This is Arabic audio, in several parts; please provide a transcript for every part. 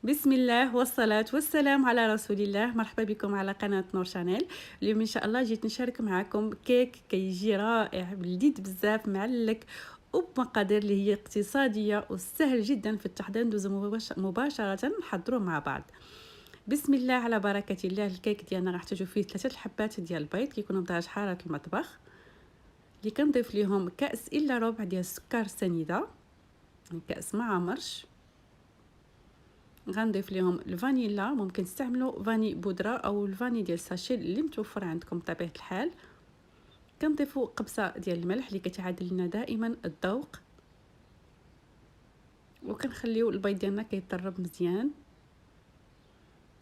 بسم الله والصلاة والسلام على رسول الله. مرحبا بكم على قناة نور شانيل. اليوم إن شاء الله جيت نشارك معكم كيك كيجي رائع لذيذ بزاف معلك وبمقادير اللي هي اقتصادية وسهل جدا في التحضير. ندوزو مباشرة نحضروه مع بعض. بسم الله على بركة الله. الكيك ديالنا راح تجو فيه 3 حبات ديال البيض كيكونوا بدرجة حرارة المطبخ، اللي كنضيف ليهم كأس إلا ربع ديال السكر سنيدة، كأس مع مرش. غنضيف لهم الفانيلا، ممكن تستعملوا فاني بودره او الفاني ديال الساشي اللي متوفر عندكم بطبيعه الحال. كنضيفوا قبصه ديال الملح اللي كتعادل لنا دائما الذوق، وكنخليو البيض ديالنا كيطرب مزيان.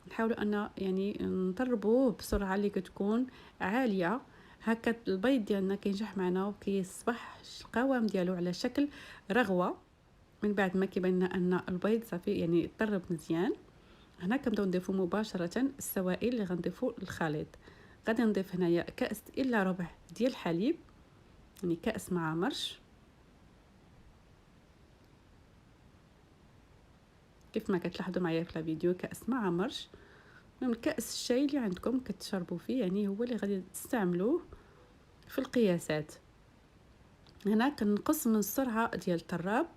نحاولوا ان يعني نطربوه بسرعه اللي كتكون عاليه، هكا البيض ديالنا كينجح معنا وكيصبح القوام ديالو على شكل رغوه. من بعد ما كيبان لنا ان البيض صافي يعني طرب مزيان، هنا كنبداو نضيفو مباشره السوائل اللي غنضيفو للخليط. غادي نضيف هنايا كأس الا ربع ديال الحليب، يعني كأس مع مرش. كيف ما كتلاحظوا معايا في الفيديو كأس مع مرش. من كأس الشاي اللي عندكم كتشربوا فيه، يعني هو اللي غادي تستعملوه في القياسات. هنا كنقص من السرعه ديال الطراب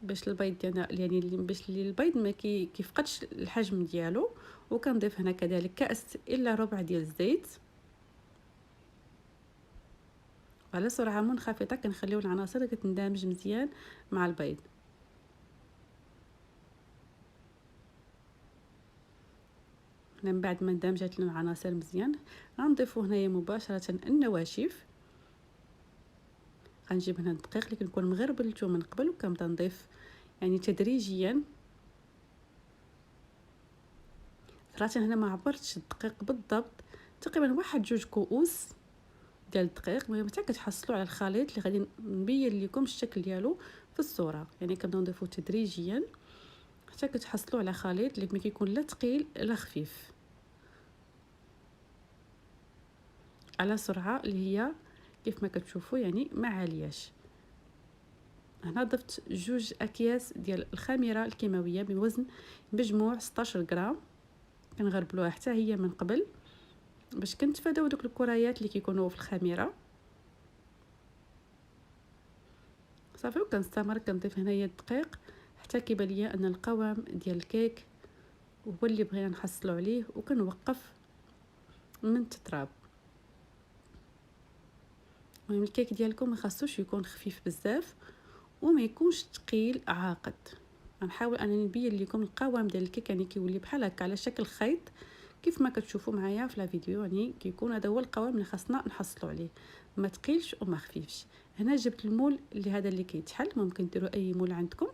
باش البيض ديالنا يعني باش البيض ما كيفقدش الحجم ديالو. وكنضيف هنا كذلك كأس الا ربع ديال الزيت على سرعه منخفضه. كنخليو العناصر كتندمج مزيان مع البيض. من بعد ما اندمجت العناصر مزيان غنضيفو هنايا مباشره النواشف. غنجيب هنا الدقيق اللي كنكون مغربلته من قبل، وكنبدا نضيف يعني تدريجيا. صراحه هنا ما عبرتش الدقيق بالضبط، تقريبا 1-2 كؤوس ديال الدقيق. المهم حتى كتحصلوا على الخليط اللي غادي نبين لكم الشكل ديالو في الصوره. يعني كنبداو نضيفو تدريجيا حتى كتحصلوا على خليط اللي ما كيكون لا ثقيل لا خفيف، على سرعه اللي هي كيف ما كتشوفوا يعني ما عالياش. هنا ضفت 2 أكياس ديال الخميره الكيماويه بوزن مجموع 16 غرام. كنغربلوها حتى هي من قبل باش كنتفاداو دوك الكريات اللي كيكونوا في الخميره. صافي، وكنستمر كنضيف هنايا الدقيق حتى كيبان ليا ان القوام ديال الكيك هو اللي بغينا نحصلوا عليه، وكنوقف من التطراب. المهم الكيك ديالكم ما خاصوش يكون خفيف بزاف وما يكونش ثقيل عاقد. غنحاول انني نبين لكم القوام ديال الكيك، يعني كيولي بحال هكا على شكل خيط كيف ما كتشوفوا معايا في الفيديو. يعني كيكون هذا هو القوام اللي خاصنا نحصلوا عليه، ما ثقيلش وما خفيفش. هنا جبت المول اللي هذا اللي كيتحل، ممكن ديروا اي مول عندكم.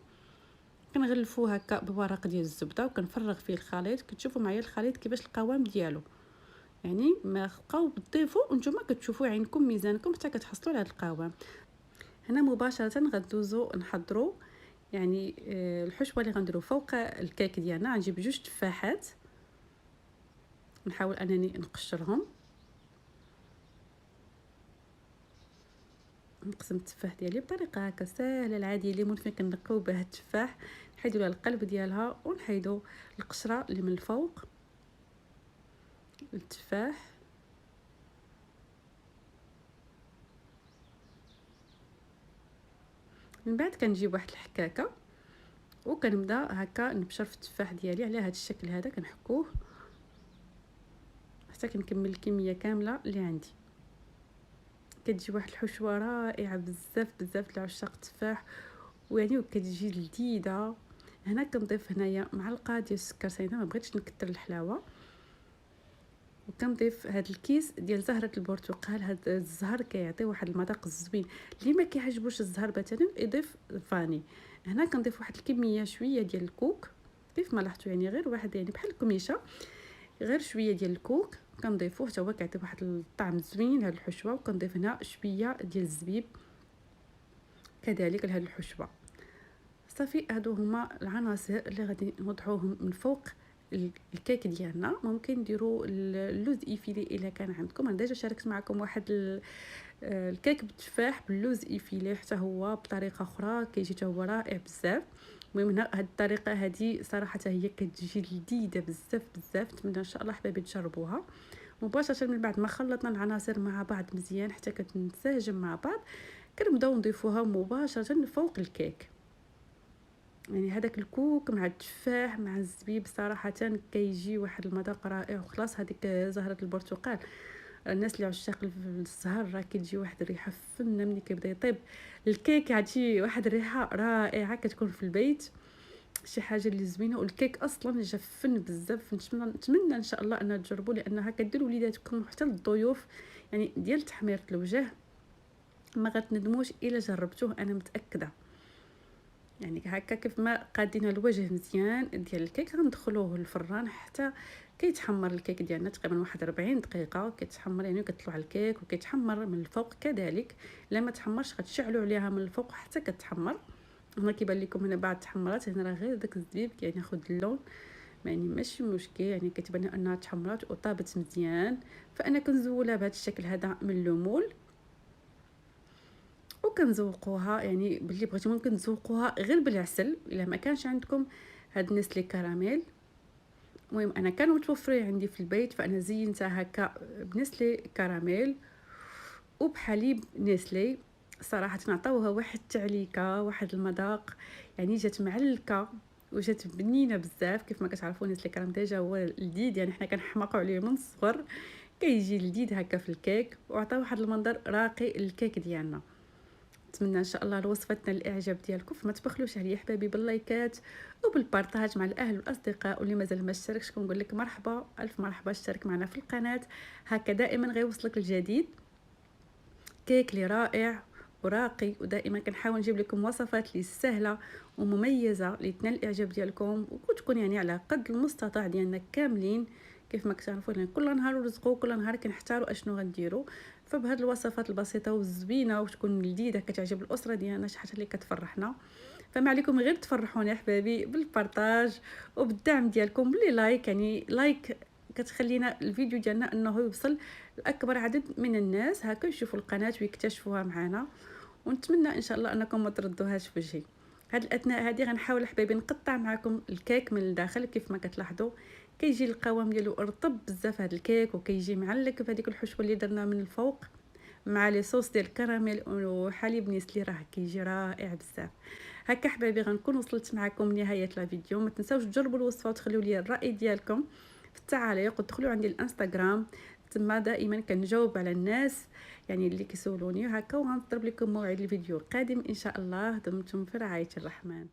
كنغلفوه هكا بورق ديال الزبده وكنفرغ فيه الخليط. كتشوفوا معايا الخليط كيفاش القوام ديالو، يعني ما بقاو تضيفوا وانتم كتشوفوا عينكم ميزانكم حتى كتحصلوا على هذا القوام. هنا مباشره غندوزو نحضروا يعني الحشوه اللي غنديروا فوق الكيك ديالنا. غنجيب 2 تفاحات، نحاول انني نقشرهم. نقسم التفاح ديالي بطريقه هكا سهله العاديه اللي ممكن كنقيو بها التفاح. نحيدوا لها القلب ديالها ونحيدوا القشره اللي من الفوق التفاح. من بعد كنجيب واحد الحكاكه وكنبدا هكا نبشر في التفاح ديالي على هذا الشكل هذا. كنحكوه حتى كنكمل الكميه كامله اللي عندي. كتجي واحد الحشوه رائعه بزاف بزاف لعشاق التفاح، ويعني كتجي لذيذه. هنا كنضيف هنايا معلقه ديال السكر ساينه، ما بغيتش نكثر الحلاوه. وكنضيف هذا الكيس ديال زهره البرتقال. هذا الزهر كيعطي واحد المذاق زوين. اللي ما كيعجبوش الزهر مثلا يضيف فاني. هنا كنضيف واحد الكميه شويه ديال الكوك كيف ما لاحظتوا، يعني غير واحد يعني بحال الكميشه، غير شويه ديال الكوك كنضيفوه حتى هو كيعطي واحد الطعم زوين لهاد الحشوه. وكنضيف هنا شويه ديال الزبيب كذلك لهاد الحشوه. صافي، هادو هما العناصر اللي غادي نوضعوهم من فوق الكيك ديالنا. ممكن ديروا اللوز ايفيلي الا كان عندكم. انا ديجا شاركت معكم واحد الكيك بالتفاح باللوز ايفيلي حتى هو بطريقه اخرى كيجي حتى هو رائع بزاف. المهم هنا هاد الطريقه هذه صراحه هي كتجي لذيذه بزاف بزاف. نتمنى ان شاء الله حبايبي تجربوها. مباشره من بعد ما خلطنا العناصر مع بعض مزيان حتى كتنسجم مع بعض، كنبداو نضيفوها مباشره فوق الكيك. يعني هذاك الكوك مع التفاح مع الزبيب صراحه كيجي واحد المذاق رائع. وخلاص هذيك زهره البرتقال، الناس اللي عشاق الزهر راه كتجي واحد الريحه فنه ملي كيبدا يطيب الكيك، عادي واحد الريحه رائعه كتكون في البيت، شي حاجه اللي زوينه. والكيك اصلا جا فن بزاف. نتمنى ان شاء الله ان تجربوا، لانها كدير وليداتكم حتى للضيوف يعني ديال تحميره الوجه ما غتندموش الا جربتوه، انا متاكده. يعني هكا كيف ما قادين الوجه مزيان ديال الكيك غندخلوه للفران حتى كيتحمر الكيك ديالنا تقريبا واحد 40 دقيقه كيتحمر، يعني كتطلع الكيك وكيتحمر من الفوق كذلك. لا ما تحمرش غتشعلوا عليها من الفوق حتى كتحمر. هنا كيبان لكم هنا بعد تحمرات، هنا راه غير داك الزبيب كياخذ اللون، يعني ماشي مشكل، يعني كتبان انها تحمرات وطابت مزيان. فانا كنزولها بهذا الشكل هذا من الليمون وكنزوقوها. يعني باللي بغيتو ممكن تزوقوها غير بالعسل الا ما كانش عندكم هاد نسلي كراميل. المهم انا كانوا متوفرين عندي في البيت فانا زينتها هكا بنسلي كراميل وبحليب نسلي. صراحه نعطيوها واحد التعليكه واحد المذاق، يعني جات معلكه وجات بنينه بزاف. كيف ما كتعرفوا نسلي كرام ديجا هو لذيذ، يعني حنا كنحماقوا عليه من الصغر، كيجي لذيذ هكا في الكيك وعطى واحد المنظر راقي للكيك ديالنا. نتمنى ان شاء الله الوصفه الاعجاب ديالكم. فما تبخلوش عليا حبايبي باللايكات وبالبارطاج مع الاهل والاصدقاء، واللي مازال ما اشتركش كنقول لك مرحبا الف مرحبا، اشترك معنا في القناه، هكا دائما غيوصلك الجديد. كيك لي رائع وراقي، ودائما كنحاول نجيب لكم وصفات لي سهله ومميزه لتنال الاعجاب ديالكم وتكون يعني على قد المستطاع ديالنا كاملين. كيف ما كتعرفوا يعني كل نهار ورزقو، كل نهار كنحتاروا اشنو غنديروا. فبهاد الوصفات البسيطه والزوينه وتكون لذيذه كتعجب الاسره ديالنا، شي حاجه اللي كتفرحنا. فما عليكم غير تفرحوني احبابي بالبارطاج وبالدعم ديالكم بلي لايك، يعني لايك كتخلينا الفيديو ديالنا انه يوصل لاكبر عدد من الناس، هكا يشوفوا القناه ويكتشفوها معنا. ونتمنى ان شاء الله انكم ما تردوهاش في وجهي. هاد الاثناء هذه غنحاول حبايبي نقطع معكم الكيك من الداخل. كيف ما كتلاحظوا كيجي القوام ديالو رطب بزاف هاد الكيك، وكيجي معلك بهذيك الحشوه اللي درنا من الفوق مع لي صوص ديال الكراميل وحليب نيسلي، راه كيجي رائع بزاف. هكا حبايبي غنكون وصلت معكم لنهايه الفيديو. ما تنساوش تجربوا الوصفه وتخليوا لي الراي ديالكم في التعاليق، ودخلوا عندي الانستغرام تما دائما كنجاوب على الناس يعني اللي كيسولوني هكا. وغنضرب لكم موعد الفيديو القادم ان شاء الله. دمتم في رعايه الرحمن.